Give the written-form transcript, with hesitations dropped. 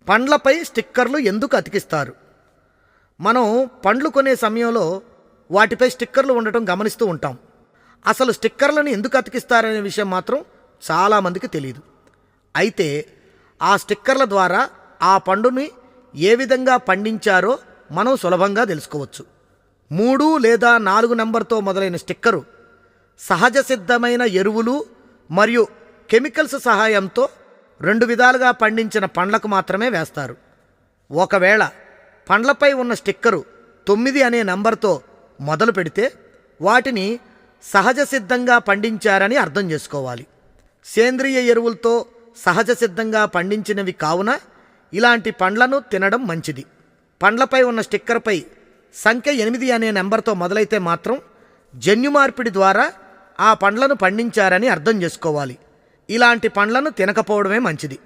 పండ్లపై స్టిక్కర్లు ఎందుకు అతికిస్తారు? మనం పండ్లు కొనే సమయంలో వాటిపై స్టిక్కర్లు ఉండటం గమనిస్తూ ఉంటాం. అసలు స్టిక్కర్లను ఎందుకు అతికిస్తారనే విషయం మాత్రం చాలామందికి తెలియదు. అయితే ఆ స్టిక్కర్ల ద్వారా ఆ పండుని ఏ విధంగా పండించారో మనం సులభంగా తెలుసుకోవచ్చు. 3 లేదా 4 నెంబర్తో మొదలైన స్టిక్కరు సహజ సిద్ధమైన ఎరువులు మరియు కెమికల్స్ సహాయంతో 2 విధాలుగా పండించిన పండ్లకు మాత్రమే వేస్తారు. ఒకవేళ పండ్లపై ఉన్న స్టిక్కరు 9 అనే నంబర్తో మొదలు పెడితే వాటిని సహజ సిద్ధంగా పండించారని అర్థం చేసుకోవాలి. సేంద్రియ ఎరువులతో సహజ సిద్ధంగా పండించినవి కావున ఇలాంటి పండ్లను తినడం మంచిది. పండ్లపై ఉన్న స్టిక్కర్పై సంఖ్య 8 అనే నెంబర్తో మొదలైతే మాత్రం జన్యు మార్పిడి ద్వారా ఆ పండ్లను పండించారని అర్థం చేసుకోవాలి. ఇలాంటి పండ్లను తినకపోవడమే మంచిది.